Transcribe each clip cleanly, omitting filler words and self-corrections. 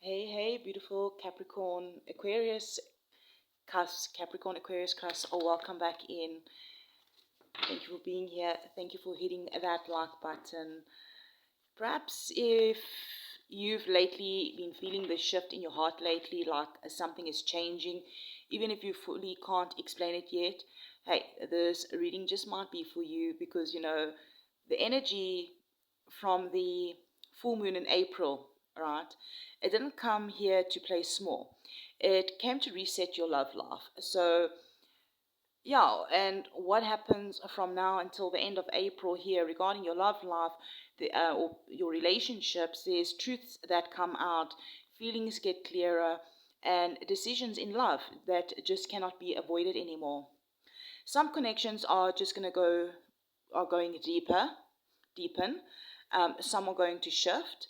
Hey, beautiful Capricorn Aquarius cusp, Capricorn Aquarius cusp. Oh, welcome back in. Thank you for being here. Thank you for hitting that like button. Perhaps if you've lately been feeling the shift in your heart lately, like something is changing, even if you fully can't explain it yet, hey, this reading just might be for you because, the energy from the full moon in April, right? It didn't come here to play small. It came to reset your love life. So, yeah, and what happens from now until the end of April here regarding your love life, or your relationships, there's truths that come out, feelings get clearer, and decisions in love that just cannot be avoided anymore. Some connections are just are going deepen. Some are going to shift,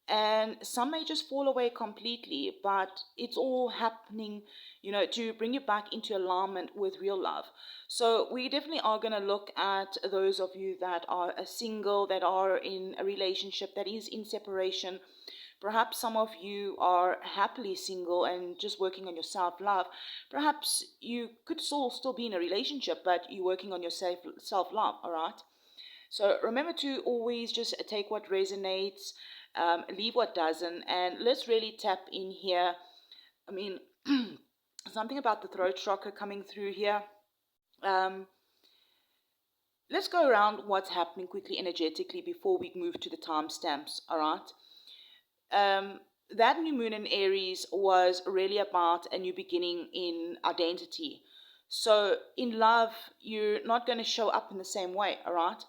and some may just fall away completely. But it's all happening, to bring you back into alignment with real love. So we definitely are going to look at those of you that are single, that are in a relationship that is in separation. Perhaps some of you are happily single and just working on your self-love. Perhaps you could still be in a relationship, but you're working on your self-love, all right? So remember to always just take what resonates, leave what doesn't, and let's really tap in here. I mean, something about the throat chakra coming through here. Let's go around what's happening quickly energetically before we move to the timestamps, all right? That new moon in Aries was really about a new beginning in identity. So in love, you're not going to show up in the same way, all right?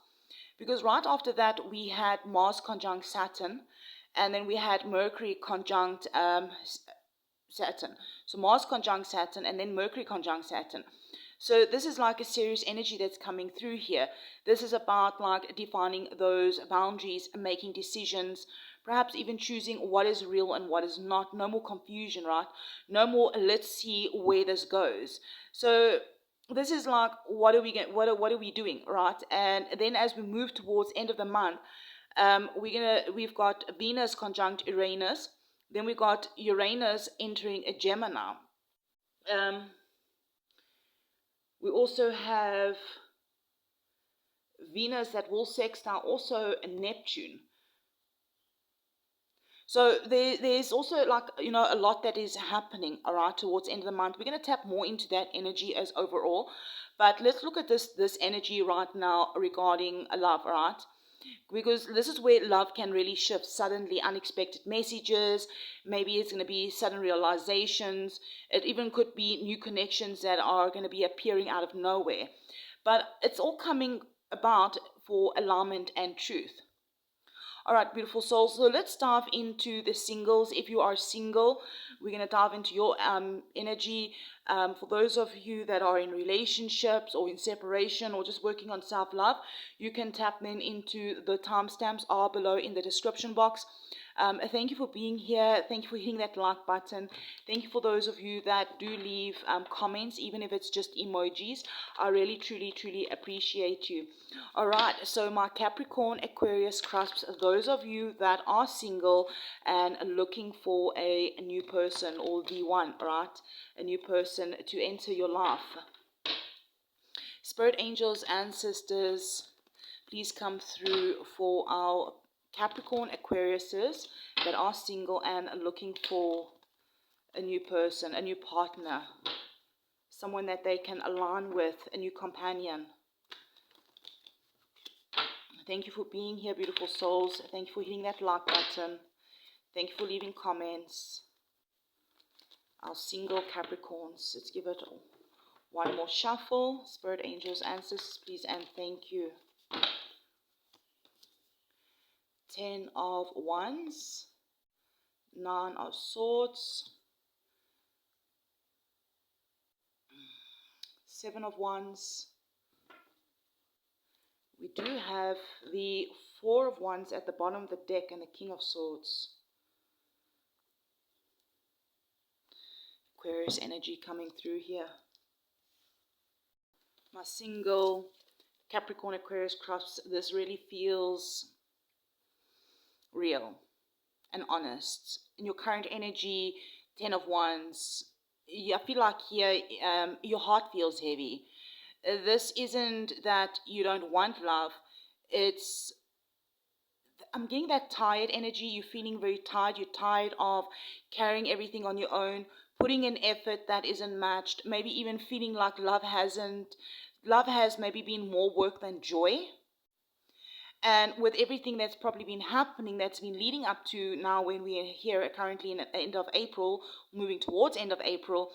Because right after that, we had Mars conjunct Saturn, and then we had Mercury conjunct Saturn. So Mars conjunct Saturn, and then Mercury conjunct Saturn. So this is like a serious energy that's coming through here. This is about like defining those boundaries, making decisions, perhaps even choosing what is real and what is not. No more confusion, right? No more let's see where this goes. So this is like what are we doing, right? And then as we move towards end of the month, we've got Venus conjunct Uranus, then we got Uranus entering a Gemini. We also have Venus that will sextile also a Neptune. So there's also like, a lot that is happening, all right, towards the end of the month. We're going to tap more into that energy as overall. But let's look at this energy right now regarding love, all right? Because this is where love can really shift suddenly, unexpected messages. Maybe it's going to be sudden realizations. It even could be new connections that are going to be appearing out of nowhere. But it's all coming about for alignment and truth. All right, beautiful souls. So let's dive into the singles. If you are single, we're going to dive into your energy. For those of you that are in relationships or in separation or just working on self-love, you can tap them into the timestamps are below in the description box. Thank you for being here. Thank you for hitting that like button. Thank you for those of you that do leave comments, even if it's just emojis. I really, truly, truly appreciate you. All right, so my Capricorn Aquarius cusps, those of you that are single and looking for a new person or the one, right? A new person to enter your life. Spirit angels, ancestors, please come through for our Capricorn Aquariuses that are single and looking for a new person, a new partner, someone that they can align with, a new companion. Thank you for being here, beautiful souls. Thank you for hitting that like button. Thank you for leaving comments. Our single Capricorns. Let's give it one more shuffle. Spirit angels, ancestors, please and thank you. 10 of Wands, 9 of Swords, 7 of Wands. We do have the 4 of Wands at the bottom of the deck and the King of Swords. Aquarius energy coming through here. My single Capricorn Aquarius cusp, this really feels real. and honest. In your current energy, 10 of Wands, I feel like here your heart feels heavy. This isn't that you don't want love. It's, I'm getting that tired energy. You're feeling very tired. You're tired of carrying everything on your own, putting in effort that isn't matched, maybe even feeling like love has maybe been more work than joy. And with everything that's probably been happening, that's been leading up to now, when we are here currently in the end of April, moving towards end of April,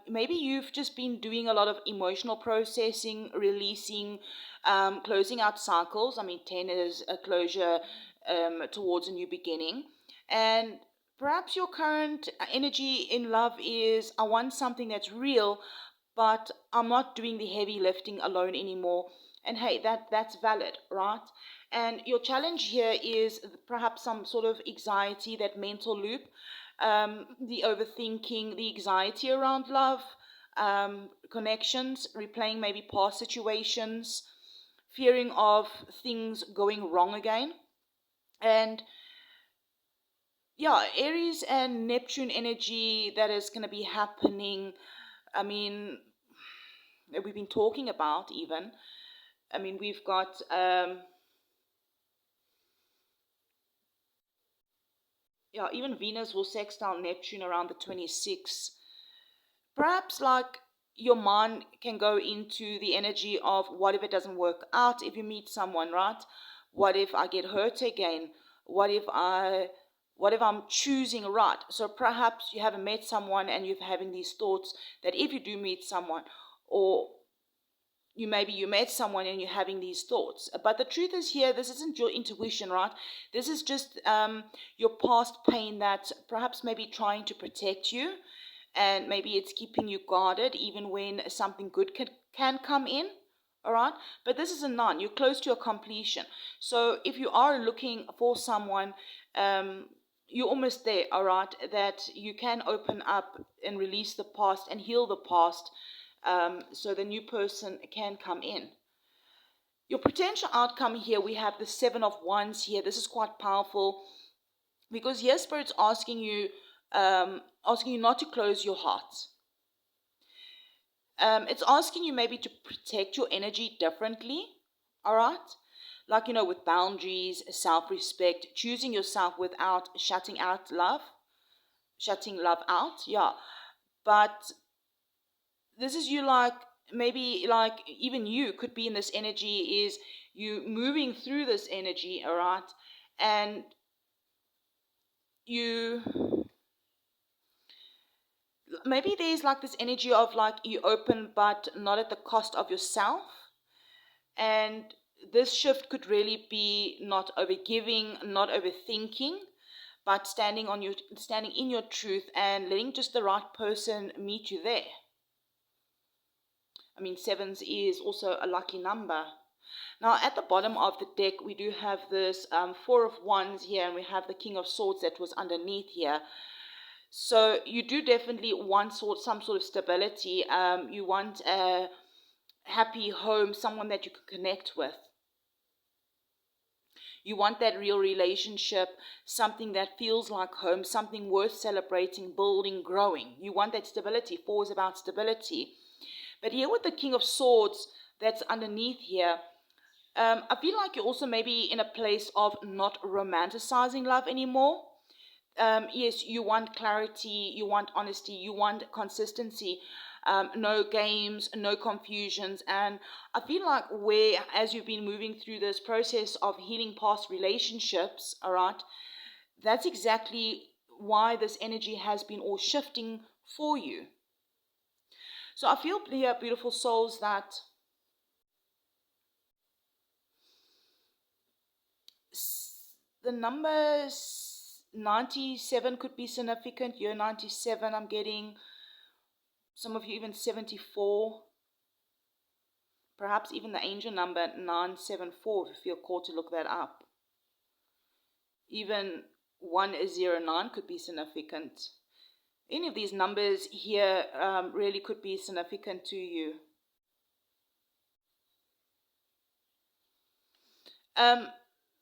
maybe you've just been doing a lot of emotional processing, releasing, closing out cycles. I mean, 10 is a closure towards a new beginning. And perhaps your current energy in love is, I want something that's real, but I'm not doing the heavy lifting alone anymore. And hey, that's valid, right? And your challenge here is perhaps some sort of anxiety, that mental loop, the overthinking, the anxiety around love, connections, replaying maybe past situations, fearing of things going wrong again. And yeah, Aries and Neptune energy that is going to be happening. I mean, we've been talking about even. I mean, we've got even Venus will sextile Neptune around the 26th. Perhaps like your mind can go into the energy of, what if it doesn't work out if you meet someone, right? What if I get hurt again? What if I'm choosing right? So perhaps you haven't met someone and you're having these thoughts that if you do meet someone, or you met someone and you're having these thoughts. But the truth is here, this isn't your intuition, right? This is just your past pain that perhaps maybe trying to protect you, and maybe it's keeping you guarded even when something good can come in. All right, but this is a none. You're close to a completion. So if you are looking for someone, you're almost there. All right, that you can open up and release the past and heal the past, so the new person can come in. Your potential outcome here, we have the Seven of Wands here. This is quite powerful, because here Spirit's asking you not to close your heart. It's asking you maybe to protect your energy differently, all right? Like, with boundaries, self-respect, choosing yourself without shutting love out, yeah. But this is you, like, maybe like even you could be in this energy, is you moving through this energy, all right? And maybe there's like this energy of like you open, but not at the cost of yourself. And this shift could really be not overgiving, not overthinking, but standing in your truth and letting just the right person meet you there. I mean, sevens is also a lucky number. Now, at the bottom of the deck, we do have this Four of Wands here, and we have the King of Swords that was underneath here. So you do definitely want some sort of stability. You want a happy home, someone that you can connect with. You want that real relationship, something that feels like home, something worth celebrating, building, growing. You want that stability. Four is about stability. But here with the King of Swords that's underneath here, I feel like you're also maybe in a place of not romanticizing love anymore. Yes, you want clarity, you want honesty, you want consistency, no games, no confusions. And I feel like as you've been moving through this process of healing past relationships, all right, that's exactly why this energy has been all shifting for you. So I feel here, beautiful souls, that the numbers 97 could be significant. Year 97, I'm getting some of you even 74. Perhaps even the angel number 974, if you feel called to look that up. Even 109 could be significant. Any of these numbers here really could be significant to you.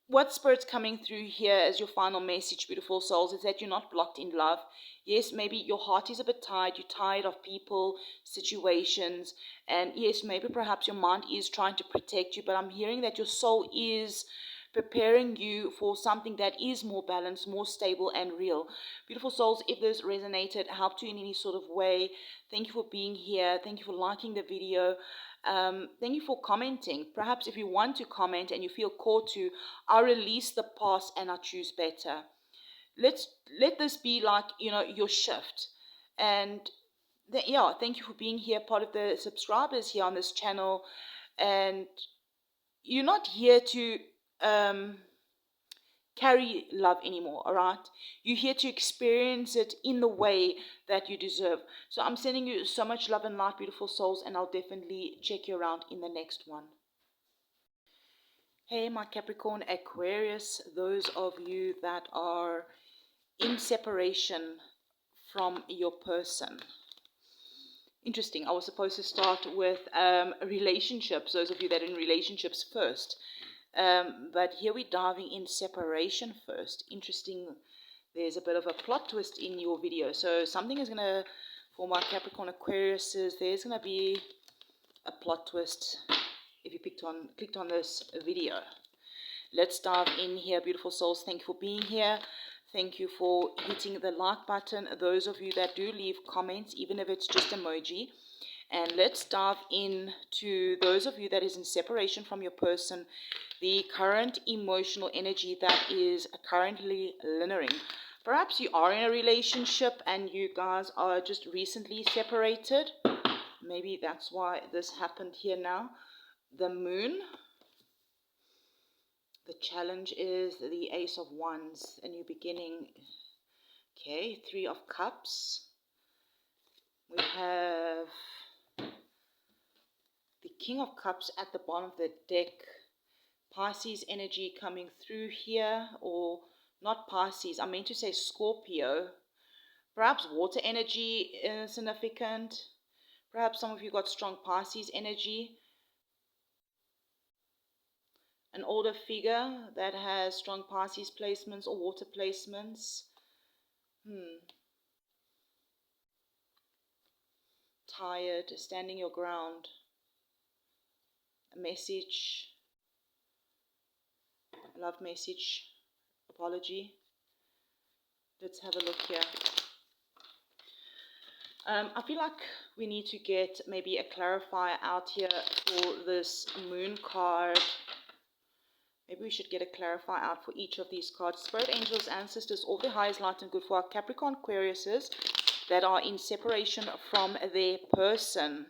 what Spirit's coming through here as your final message, beautiful souls, is that you're not blocked in love. Yes, maybe your heart is a bit tired. You're tired of people, situations. And yes, maybe perhaps your mind is trying to protect you. But I'm hearing that your soul is preparing you for something that is more balanced, more stable and real. Beautiful souls, if this resonated, helped you in any sort of way, thank you for being here. Thank you for liking the video. Thank you for commenting. Perhaps if you want to comment and you feel called to, I release the past and I choose better. Let this be like, your shift. And yeah, thank you for being here, part of the subscribers here on this channel. And you're not here to carry love anymore, all right? You're here to experience it in the way that you deserve. So I'm sending you so much love and light, beautiful souls, and I'll definitely check you around in the next one. Hey, my Capricorn Aquarius, those of you that are in separation from your person. Interesting. I was supposed to start with relationships, those of you that are in relationships first. But here we're diving in separation first. Interesting. There's a bit of a plot twist in your video. So something is going to, for my Capricorn Aquariuses, there's going to be a plot twist if you clicked on this video. Let's dive in here, beautiful souls. Thank you for being here. Thank you for hitting the like button. Those of you that do leave comments, even if it's just emoji. And let's dive in to those of you that is in separation from your person, the current emotional energy that is currently lingering. Perhaps you are in a relationship and you guys are just recently separated. Maybe that's why this happened here now. The moon. The challenge is the Ace of Wands, a new beginning. Okay, Three of Cups. We have the King of Cups at the bottom of the deck. Pisces energy coming through here, or not Pisces, I meant to say Scorpio. Perhaps water energy is significant. Perhaps some of you got strong Pisces energy. An older figure that has strong Pisces placements or water placements. Tired, standing your ground. A message. A love message. Apology. Let's have a look here. I feel like we need to get maybe a clarifier out here for this moon card. Maybe we should get a clarifier out for each of these cards. Spirit, angels, ancestors, all the highest light and good for our Capricorn Aquariuses that are in separation from their person.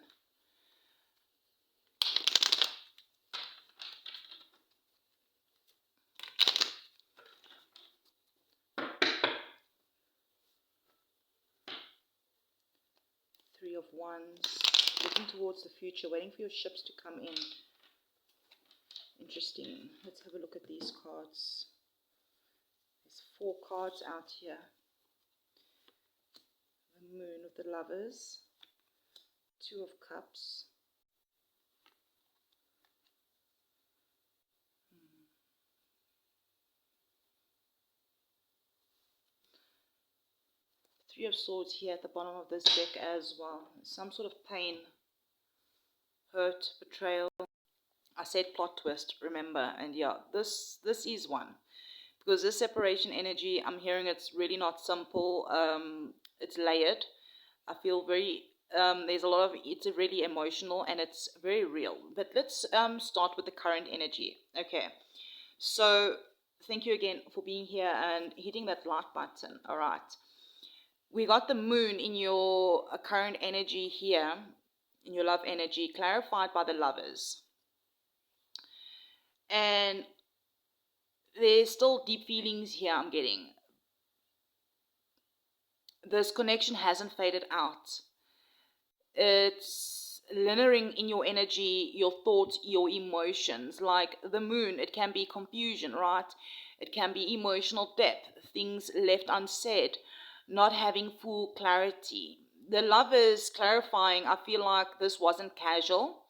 Three of Wands, looking towards the future, waiting for your ships to come in. Interesting. Let's have a look at these cards. There's 4 cards out here. The Moon with the Lovers, 2 of Cups, Three of Swords here at the bottom of this deck as well. Some sort of pain, hurt, betrayal. I said plot twist, remember, and yeah, this is one. Because this separation energy, I'm hearing it's really not simple. It's layered. I feel very, there's a lot of, it's really emotional and it's very real. But let's start with the current energy. Okay, so thank you again for being here and hitting that like button. All right. We got the moon in your current energy here, in your love energy, clarified by the Lovers. And there's still deep feelings here I'm getting. This connection hasn't faded out. It's lingering in your energy, your thoughts, your emotions. Like the moon, it can be confusion, right? It can be emotional depth, things left unsaid, not having full clarity. The Lovers clarifying, I feel like this wasn't casual.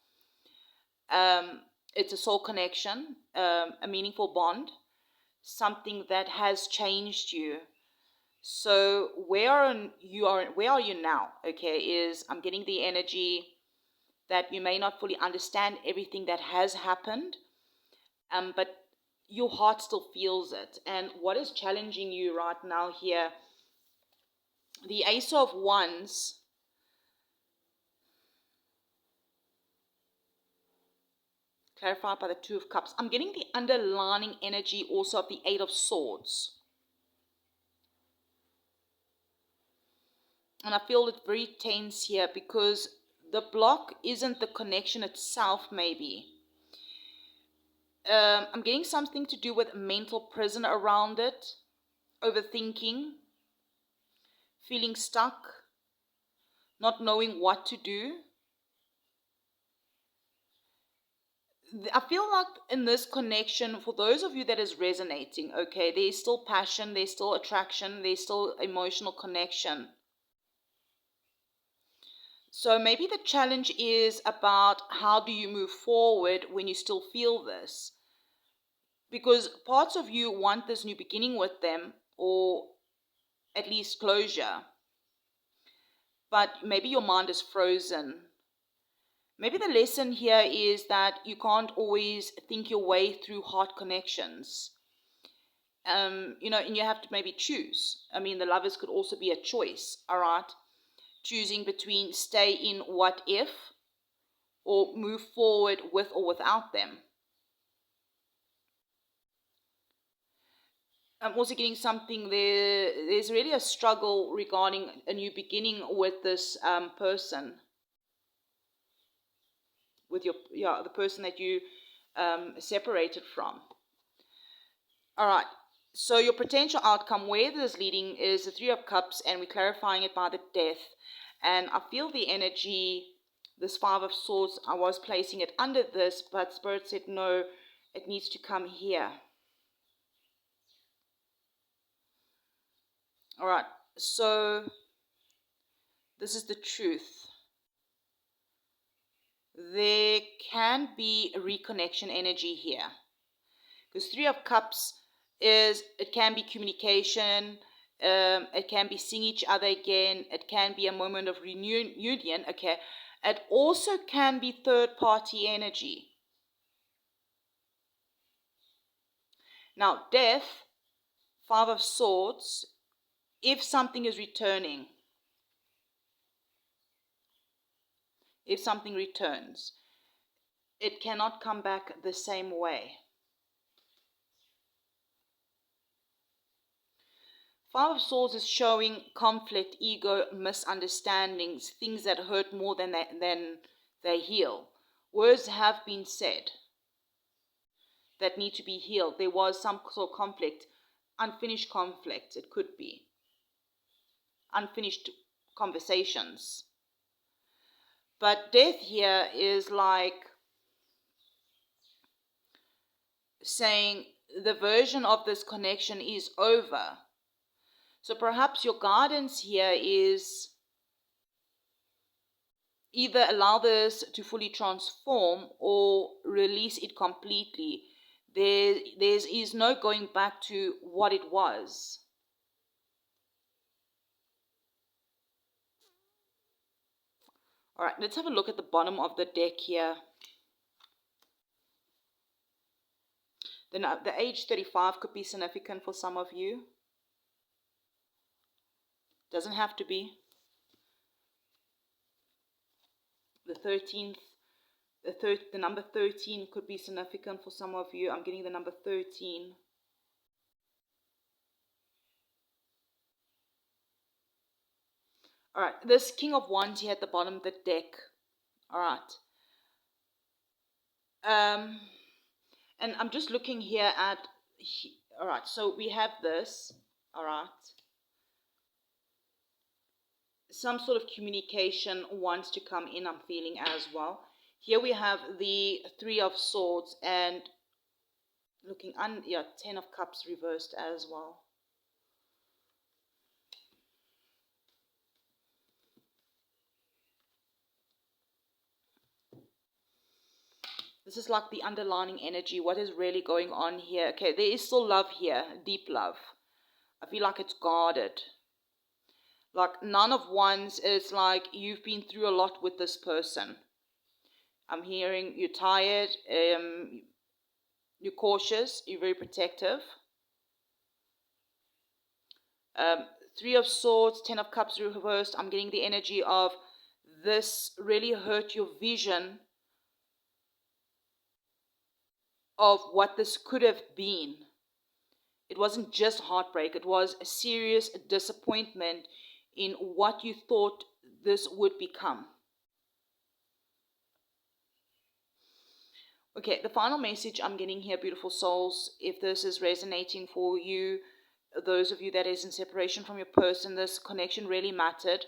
It's a soul connection, a meaningful bond. something that has changed you. So where are you now? Okay, is I'm getting the energy that you may not fully understand everything that has happened, but your heart still feels it. And what is challenging you right now here? The Ace of Wands. Clarified by the Two of Cups. I'm getting the underlining energy also of the Eight of Swords. And I feel it very tense here because the block isn't the connection itself, maybe. I'm getting something to do with mental prison around it, overthinking, feeling stuck, not knowing what to do. I feel like in this connection, for those of you that is resonating, okay, there's still passion, there's still attraction, there's still emotional connection. So maybe the challenge is about how do you move forward when you still feel this? Because parts of you want this new beginning with them, or at least closure. But maybe your mind is frozen. Maybe the lesson here is that you can't always think your way through heart connections. And you have to maybe choose. I mean, the lovers could also be a choice, all right? Choosing between stay in what if or move forward with or without them. I'm also getting something there. There's really a struggle regarding a new beginning with this person, with the person that you separated from. All right. So your potential outcome, where this is leading, is the Three of Cups, and we're clarifying it by the Death. And I feel the energy, this Five of Swords, I was placing it under this, but Spirit said no, it needs to come here. All right, so this is the truth. There can be a reconnection energy here. Because Three of Cups it can be communication, it can be seeing each other again, it can be a moment of reunion, okay. It also can be third-party energy. Now, Death, Five of Swords, if something is returning, if something returns, it cannot come back the same way. Five of Swords is showing conflict, ego, misunderstandings, things that hurt more than they heal. Words have been said that need to be healed. There was some sort of conflict, unfinished conflict, it could be. Unfinished conversations. But Death here is like saying the version of this connection is over. So perhaps your guidance here is either allow this to fully transform or release it completely. There is no going back to what it was. All right, let's have a look at the bottom of the deck here. The age 35 could be significant for some of you. Doesn't have to be. The 13th, the number 13 could be significant for some of you. I'm getting the number 13. All right, this King of Wands here at the bottom of the deck. All right. And I'm just looking here at, all right, so we have this, all right. Some sort of communication wants to come in, I'm feeling as well. Here we have the Three of Swords and looking, Ten of Cups reversed as well. The This is like the underlining energy. What is really going on here? Okay, there is still love here, deep love. I feel like it's guarded. Like none of ones is like you've been through a lot with this person. I'm hearing you're tired, you're cautious, you're very protective. Three of Swords, Ten of Cups reversed. I'm getting the energy of this really hurt your vision of what this could have been. It wasn't just heartbreak. It was a serious disappointment in what you thought this would become. Okay, the final message I'm getting here, beautiful souls, if this is resonating for you, those of you that is in separation from your person, this connection really mattered.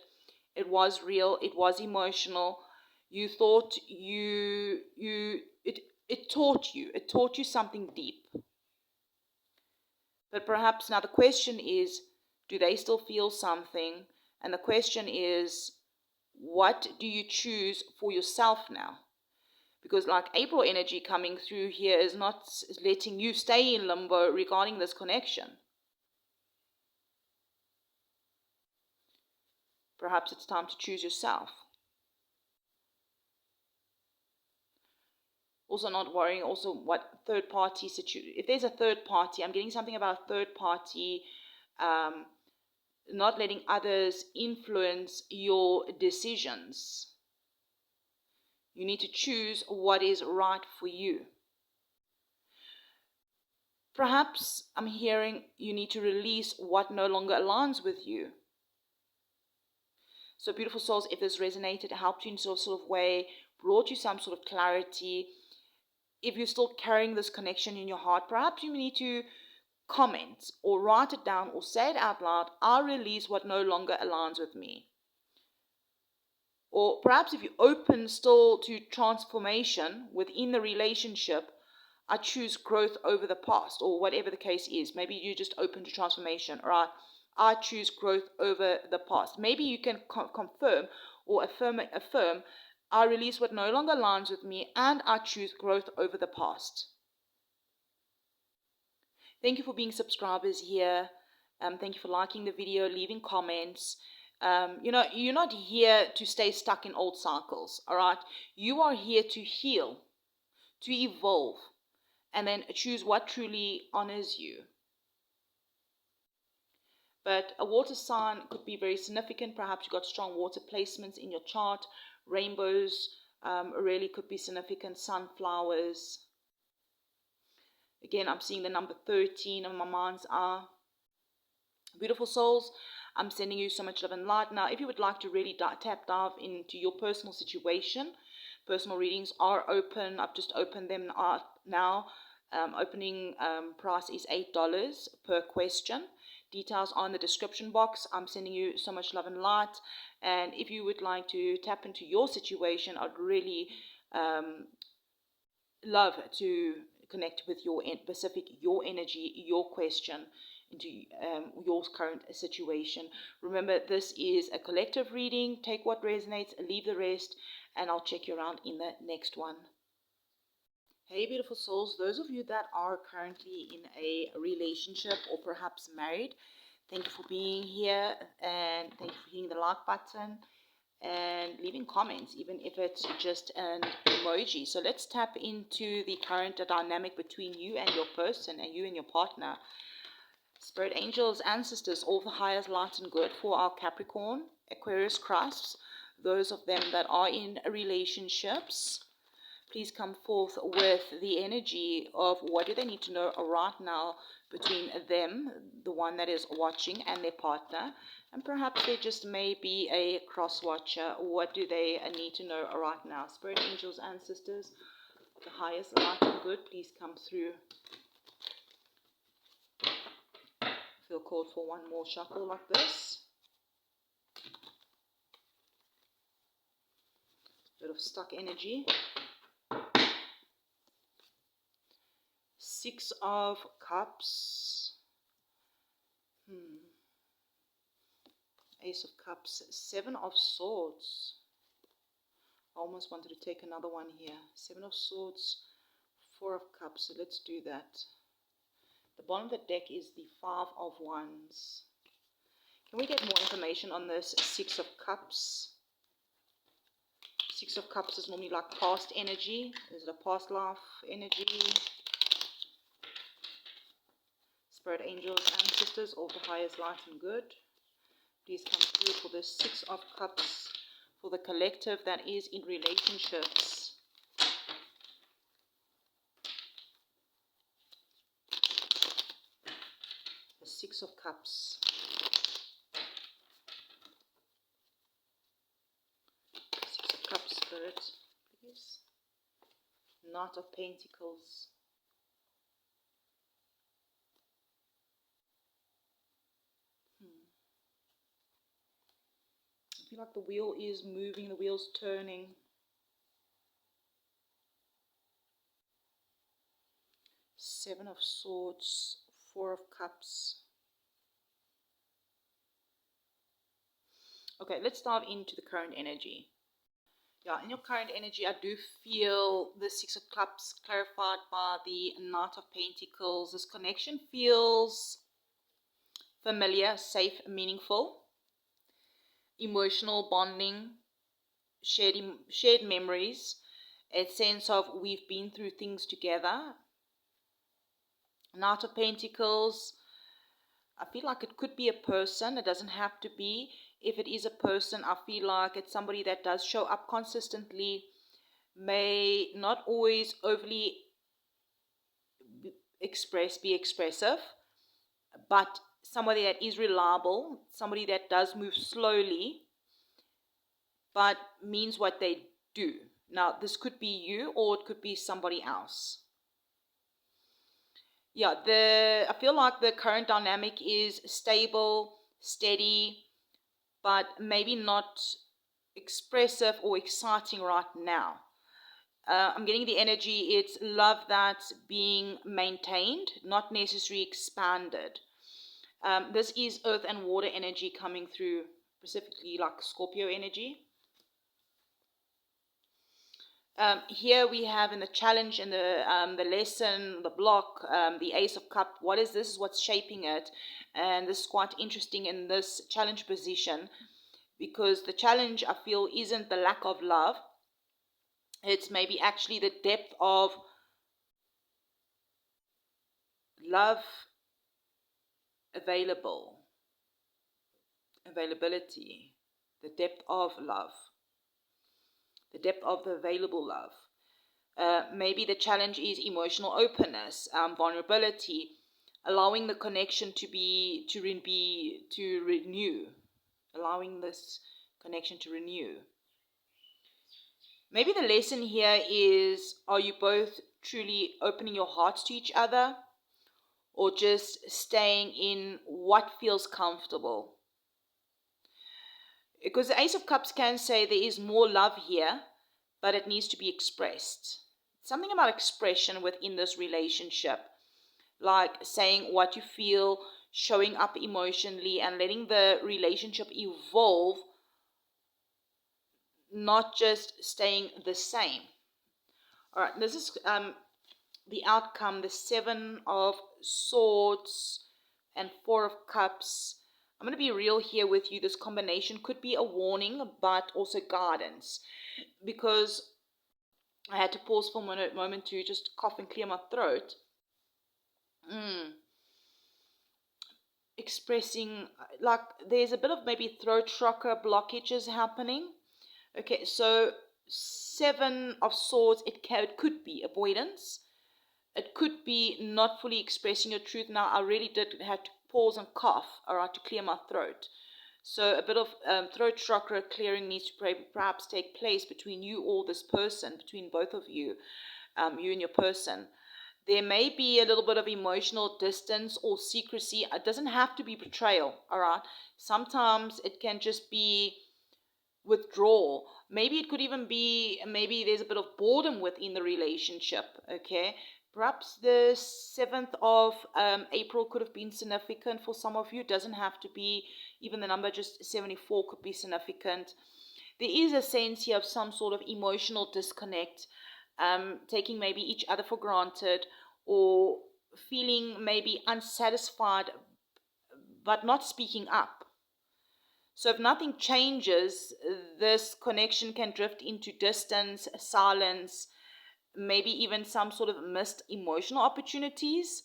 It was real. It was emotional. You thought it taught you something deep. But perhaps now the question is, do they still feel something? And the question is, what do you choose for yourself now? Because like April energy coming through here is not letting you stay in limbo regarding this connection. Perhaps it's time to choose yourself. Also not worrying also what third party situation. If there's a third party, I'm getting something about a third party, not letting others influence your decisions. You need to choose what is right for you. Perhaps I'm hearing you need to release what no longer aligns with you. So beautiful souls, if this resonated, helped you in some sort of way, brought you some sort of clarity, if you're still carrying this connection in your heart, perhaps you need to comment or write it down or say it out loud. I release what no longer aligns with me. Or perhaps if you're open still to transformation within the relationship, I choose growth over the past, or whatever the case is. Maybe you're just open to transformation, right? I choose growth over the past. Maybe you can confirm or affirm, I release what no longer aligns with me, and I choose growth over the past. Thank you for being subscribers here. Thank you for liking the video, leaving comments. You're not here to stay stuck in old cycles, all right? You are here to heal, to evolve, and then choose what truly honors you. But a water sign could be very significant. Perhaps you've got strong water placements in your chart. Rainbows really could be significant. Sunflowers. Again, I'm seeing the number 13 on my mind's eye. Beautiful souls, I'm sending you so much love and light. Now, if you would like to really dive into your personal situation, personal readings are open. I've just opened them now. Opening price is $8 per question. Details are in the description box. I'm sending you so much love and light. And if you would like to tap into your situation, I'd really love to connect with your energy, your question into your current situation. Remember, this is a collective reading. Take what resonates, leave the rest, and I'll check you around in the next one. Hey beautiful souls, those of you that are currently in a relationship or perhaps married, thank you for being here, and thank you for hitting the like button and leaving comments, even if it's just an emoji. So let's tap into the current dynamic between you and your person, and you and your partner. Spirit angels, ancestors, all the highest light and good for our Capricorn Aquarius cusps, those of them that are in relationships, please come forth with the energy of what do they need to know right now between them, the one that is watching, and their partner. And perhaps there just may be a cross watcher. What do they need to know right now? Spirit angels, ancestors, the highest light and good, please come through. Feel called for one more shuffle like this. Bit of stuck energy. Six of Cups. Ace of Cups. Seven of Swords. I almost wanted to take another one here. Seven of Swords. Four of Cups, so let's do that. The bottom of the deck is the Five of Wands. Can we get more information on this Six of Cups? Six of Cups is normally like past energy. Is it a past life energy? Spirit angels, ancestors, all the highest light and good. Please come through for the Six of Cups for the collective that is in relationships. The Six of Cups. Six of Cups, Spirit, please. Knight of Pentacles. I feel like the wheel is moving, the wheel's turning. Seven of Swords, Four of Cups. Okay, let's dive into the current energy. Yeah, in your current energy, I do feel the Six of Cups clarified by the Knight of Pentacles. This connection feels familiar, safe, meaningful. Emotional bonding, shared memories, a sense of we've been through things together. Knight of Pentacles, I feel like it could be a person. It doesn't have to be. If it is a person, I feel like it's somebody that does show up consistently, may not always overly be expressive, but somebody that is reliable, somebody that does move slowly, but means what they do. Now, this could be you or it could be somebody else. Yeah, I feel like the current dynamic is stable, steady, but maybe not expressive or exciting right now. I'm getting the energy, it's love that's being maintained, not necessarily expanded. This is earth and water energy coming through, specifically like Scorpio energy. Here we have in the challenge, in the lesson, the block, the Ace of Cups. What is this? What's shaping it? And this is quite interesting in this challenge position, because the challenge, I feel, isn't the lack of love. It's maybe actually the depth of love availability, the depth of love, the depth of the available love. Maybe the challenge is emotional openness, vulnerability, allowing the connection to renew, allowing this connection to renew. Maybe the lesson here is, are you both truly opening your hearts to each other, or just staying in what feels comfortable? Because the Ace of Cups can say there is more love here, but it needs to be expressed. Something about expression within this relationship, like saying what you feel, showing up emotionally, and letting the relationship evolve, not just staying the same. All right, this is the outcome, the Seven of Swords and Four of Cups. I'm going to be real here with you. This combination could be a warning, but also guidance, because I had to pause for a moment to just cough and clear my throat. Expressing, like there's a bit of maybe throat chakra blockages happening. Okay, so Seven of Swords, it could be avoidance. It could be not fully expressing your truth. Now, I really did have to pause and cough, all right, to clear my throat. So a bit of throat chakra clearing needs to perhaps take place between you or this person, between both of you, you and your person. There may be a little bit of emotional distance or secrecy. It doesn't have to be betrayal, all right? Sometimes it can just be withdrawal. Maybe it could even be, maybe there's a bit of boredom within the relationship, okay? Perhaps the 7th of April could have been significant for some of you. It doesn't have to be, even the number just 74 could be significant. There is a sense here of some sort of emotional disconnect. taking maybe each other for granted, or feeling maybe unsatisfied but not speaking up. So if nothing changes, this connection can drift into distance, silence, maybe even some sort of missed emotional opportunities.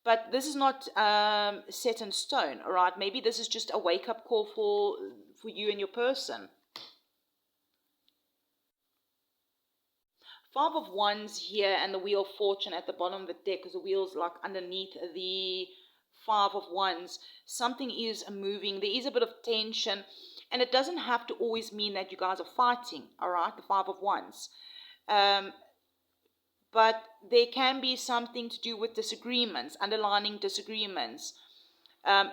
But this is not set in stone, all right? Maybe this is just a wake-up call for you and your person. Five of Wands here and the Wheel of Fortune at the bottom of the deck, because the wheel's like underneath the Five of Wands. Something is moving. There is a bit of tension, and it doesn't have to always mean that you guys are fighting, all right? The Five of Wands. But there can be something to do with disagreements, underlining disagreements,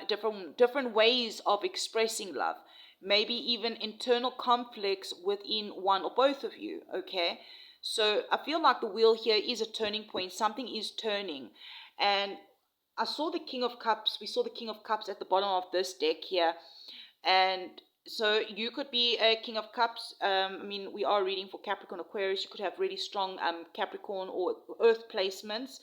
different ways of expressing love, maybe even internal conflicts within one or both of you, okay? So I feel like the wheel here is a turning point. Something is turning. And I saw the King of Cups. We saw the King of Cups at the bottom of this deck here. And so you could be a King of Cups. I mean, we are reading for Capricorn Aquarius. You could have really strong Capricorn or Earth placements,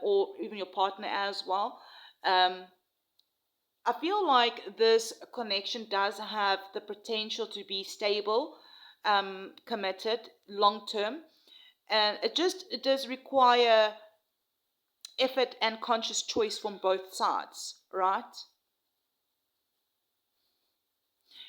or even your partner as well. I feel like this connection does have the potential to be stable, committed, long-term. And it does require effort and conscious choice from both sides, right?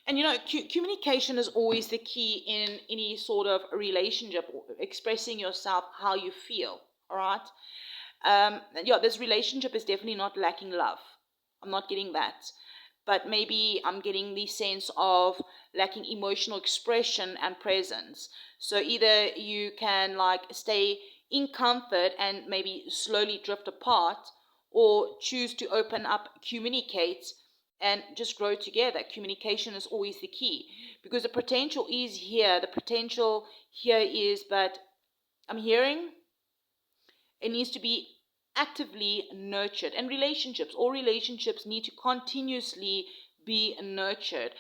And you know, communication is always the key in any sort of relationship, expressing yourself, how you feel, all right? Yeah, this relationship is definitely not lacking love. I'm not getting that. But maybe I'm getting the sense of lacking emotional expression and presence. So either you can like stay in comfort and maybe slowly drift apart, or choose to open up, communicate, and just grow together. Communication is always the key, because the potential is here. The potential here is, but I'm hearing it needs to be actively nurtured. And all relationships need to continuously be nurtured.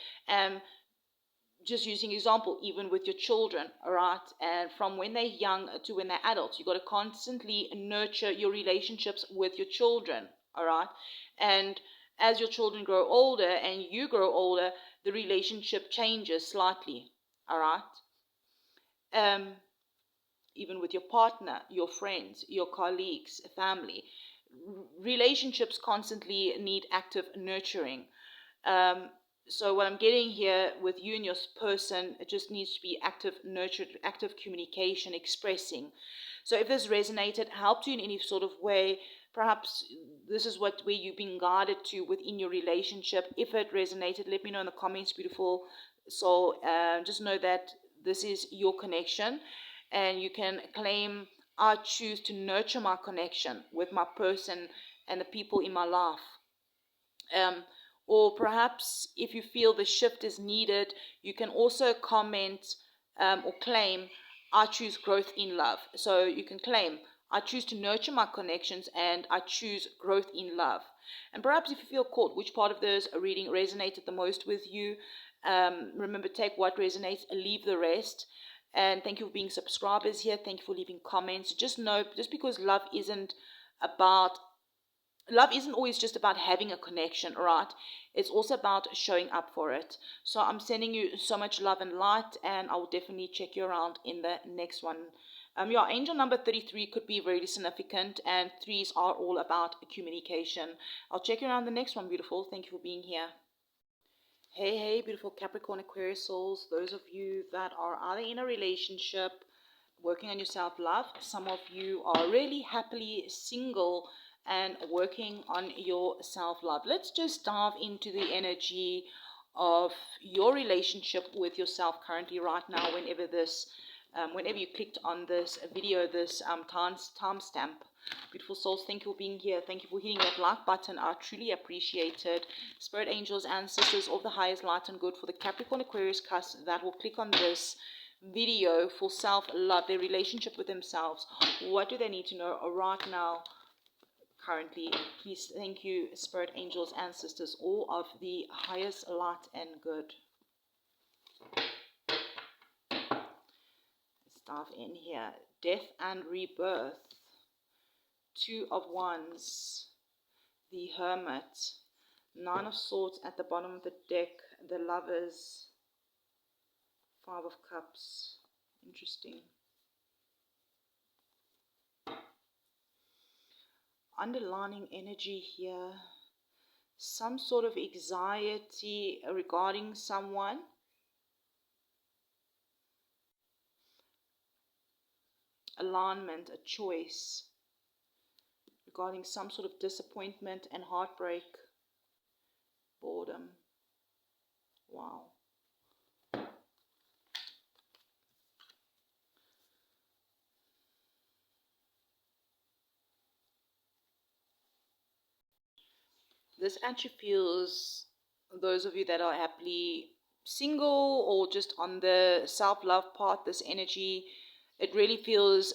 Just using example, even with your children, all right? And from when they're young to when they're adults, you got to constantly nurture your relationships with your children, all right? And as your children grow older and you grow older, the relationship changes slightly, all right? Even with your partner, your friends, your colleagues, family. Relationships constantly need active nurturing. So what I'm getting here with you and your person, it just needs to be active, nurtured, active communication, expressing. So if this resonated, helped you in any sort of way, perhaps this is where you've been guided to within your relationship. If it resonated, let me know in the comments, beautiful soul. Just know that this is your connection, and you can claim, I choose to nurture my connection with my person and the people in my life. Or perhaps if you feel the shift is needed, you can also comment or claim, I choose growth in love. So you can claim, I choose to nurture my connections and I choose growth in love. And perhaps if you feel caught, which part of this reading resonated the most with you, remember, take what resonates, leave the rest. And thank you for being subscribers here. Thank you for leaving comments. Just know, just because love isn't always just about having a connection, right? It's also about showing up for it. So I'm sending you so much love and light, and I will definitely check you around in the next one. Yeah, angel number 33 could be very significant, and threes are all about communication. I'll check you around the next one, beautiful. Thank you for being here. Hey, beautiful Capricorn Aquarius souls. Those of you that are either in a relationship, working on your self-love. Some of you are really happily single and working on your self-love. Let's just dive into the energy of your relationship with yourself currently, right now, whenever you clicked on this video, this timestamp. Beautiful souls, thank you for being here. Thank you for hitting that like button. I truly appreciate it. Spirit angels, ancestors of the highest light and good, for the Capricorn Aquarius cusp that will click on this video for self-love, their relationship with themselves. What do they need to know right now, currently? Please, thank you, spirit angels, ancestors, all of the highest light and good. Let's dive in here. Death and rebirth. Two of Wands. The Hermit. Nine of Swords at the bottom of the deck. The Lovers. Five of Cups. Interesting. Underlining energy here. Some sort of anxiety regarding someone. Alignment, a choice. Regarding some sort of disappointment and heartbreak. Boredom. Wow. This actually feels, those of you that are happily single or just on the self-love path, this energy, it really feels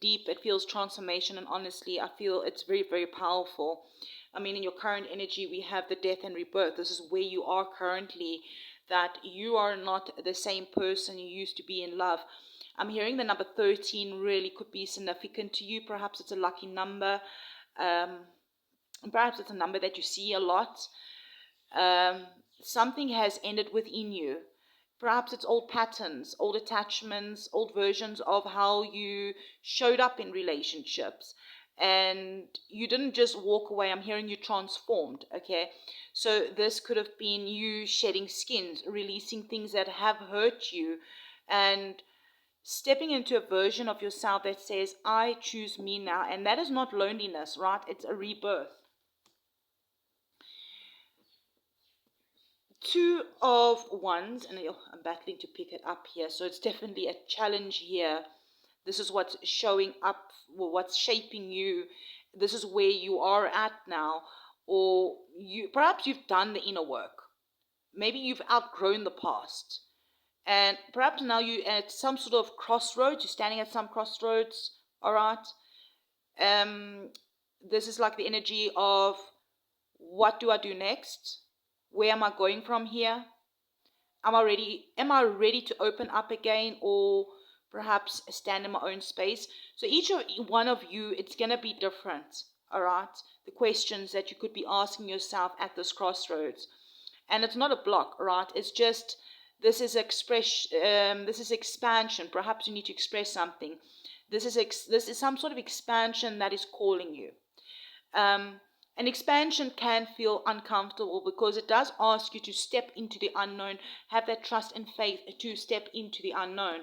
deep. It feels transformation, and honestly, I feel it's very, very powerful. I mean, in your current energy, we have the death and rebirth. This is where you are currently, that you are not the same person you used to be in love. I'm hearing the number 13 really could be significant to you. Perhaps it's a lucky number. Perhaps it's a number that you see a lot. Something has ended within you. Perhaps it's old patterns, old attachments, old versions of how you showed up in relationships. And you didn't just walk away. I'm hearing you transformed, okay? So this could have been you shedding skins, releasing things that have hurt you, and stepping into a version of yourself that says, I choose me now. And that is not loneliness, right? It's a rebirth. Two of Wands, and I'm battling to pick it up here, so it's definitely a challenge here. This is what's showing up, well, what's shaping you. This is where you are at now, or perhaps you've done the inner work. Maybe you've outgrown the past, and perhaps now you're at some sort of crossroads. You're standing at some crossroads. All right. This is like the energy of, what do I do next? Where am I going from here? Am I ready to open up again, or perhaps stand in my own space? So each one of you, it's going to be different, all right? The questions that you could be asking yourself at this crossroads. And it's not a block, all right? It's just, this is expansion. Perhaps you need to express something. This is some sort of expansion that is calling you. An expansion can feel uncomfortable because it does ask you to step into the unknown, have that trust and faith to step into the unknown.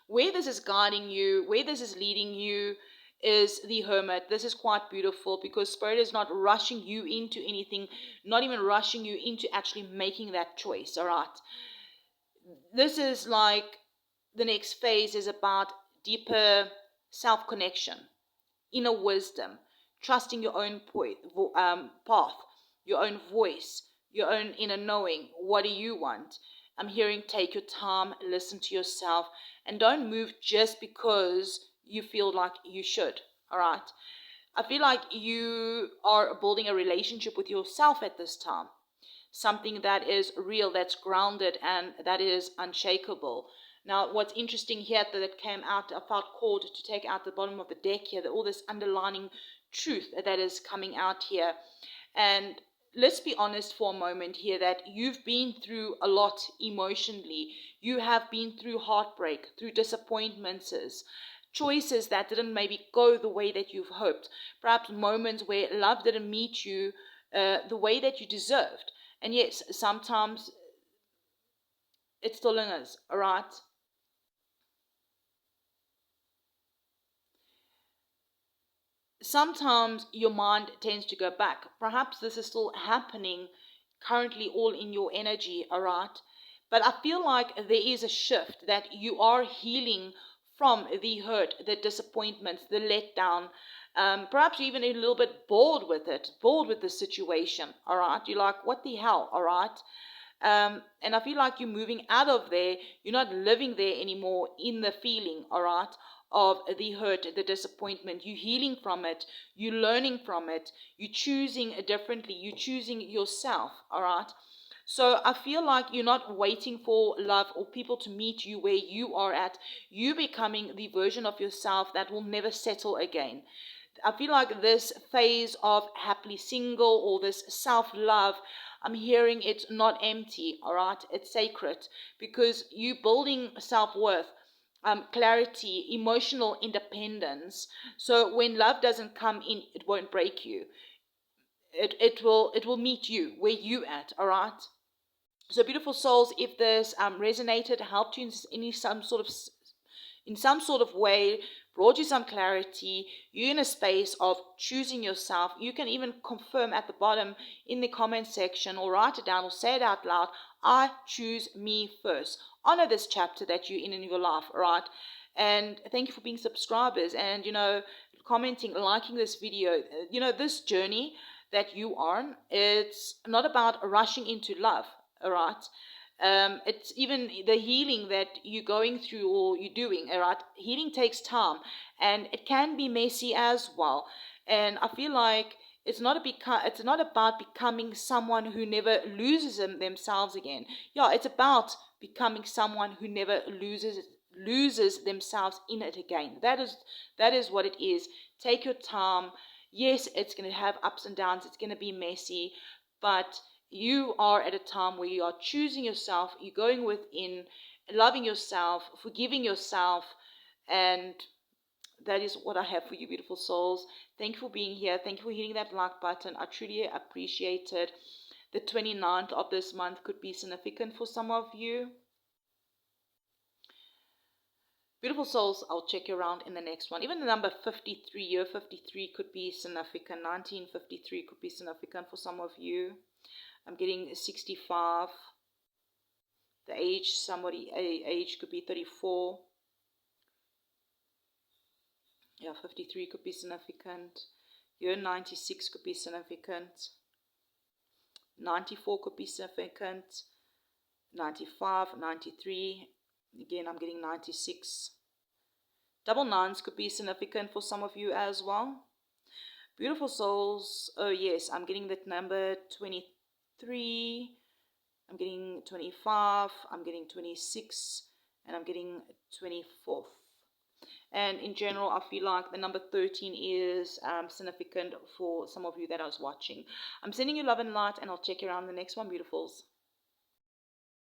Where this is guiding you, where this is leading you, is the Hermit. This is quite beautiful because Spirit is not rushing you into anything, not even rushing you into actually making that choice, all right? This is like, the next phase is about deeper self-connection, inner wisdom, trusting your own path, your own voice, your own inner knowing. What do you want? I'm hearing, take your time, listen to yourself, and don't move just because you feel like you should, all right? I feel like you are building a relationship with yourself at this time, something that is real, that's grounded, and that is unshakable. Now, what's interesting here that came out, I felt called to take out the bottom of the deck here, all this underlining truth that is coming out here. And let's be honest for a moment here, that you've been through a lot emotionally. You have been through heartbreak, through disappointments, choices that didn't maybe go the way that you've hoped. Perhaps moments where love didn't meet you the way that you deserved. And yes, sometimes it still lingers, all right? Sometimes your mind tends to go back. Perhaps this is still happening currently, all in your energy, all right? But I feel like there is a shift, that you are healing from the hurt, the disappointments, the letdown. Perhaps you're even a little bit bored with it, bored with the situation, all right? You're like, what the hell, all right? And I feel like you're moving out of there. You're not living there anymore in the feeling, all right, of the hurt, the disappointment. You're healing from it. You're learning from it. You're choosing differently. You're choosing yourself, all right? So I feel like you're not waiting for love or people to meet you where you are at. You becoming the version of yourself that will never settle again. I feel like this phase of happily single or this self-love, I'm hearing it's not empty, all right? It's sacred because you building self-worth, clarity, emotional independence. So when love doesn't come in, it won't break you. It will meet you where you at, all right? So beautiful souls, if this resonated, helped you in some sort of way, brought you some clarity, you're in a space of choosing yourself, you can even confirm at the bottom in the comment section or write it down or say it out loud, I choose me first. Honor this chapter that you're in your life, all right? And thank you for being subscribers and, commenting, liking this video. This journey that you are on, it's not about rushing into love, all right? It's even the healing that you're going through or you're doing, all right? Healing takes time and it can be messy as well. And I feel like it's not about becoming someone who never loses themselves again. Yeah, it's about becoming someone who never loses themselves in it again. That is what it is. Take your time. Yes, it's going to have ups and downs. It's going to be messy, but you are at a time where you are choosing yourself, you're going within, loving yourself, forgiving yourself, and that is what I have for you, beautiful souls. Thank you for being here. Thank you for hitting that like button. I truly appreciate it. The 29th of this month could be significant for some of you. Beautiful souls, I'll check you around in the next one. Even the number 53, year 53 could be significant. 1953 could be significant for some of you. I'm getting 65. The age could be 34. Yeah, 53 could be significant. Year 96 could be significant. 94 could be significant. 95, 93. Again, I'm getting 96. Double nines could be significant for some of you as well. Beautiful souls. Oh, yes, I'm getting that number 23. I'm getting 25. I'm getting 26. And I'm getting 24th. And in general, I feel like the number 13 is significant for some of you that I was watching. I'm sending you love and light, and I'll check you around the next one, beautifuls.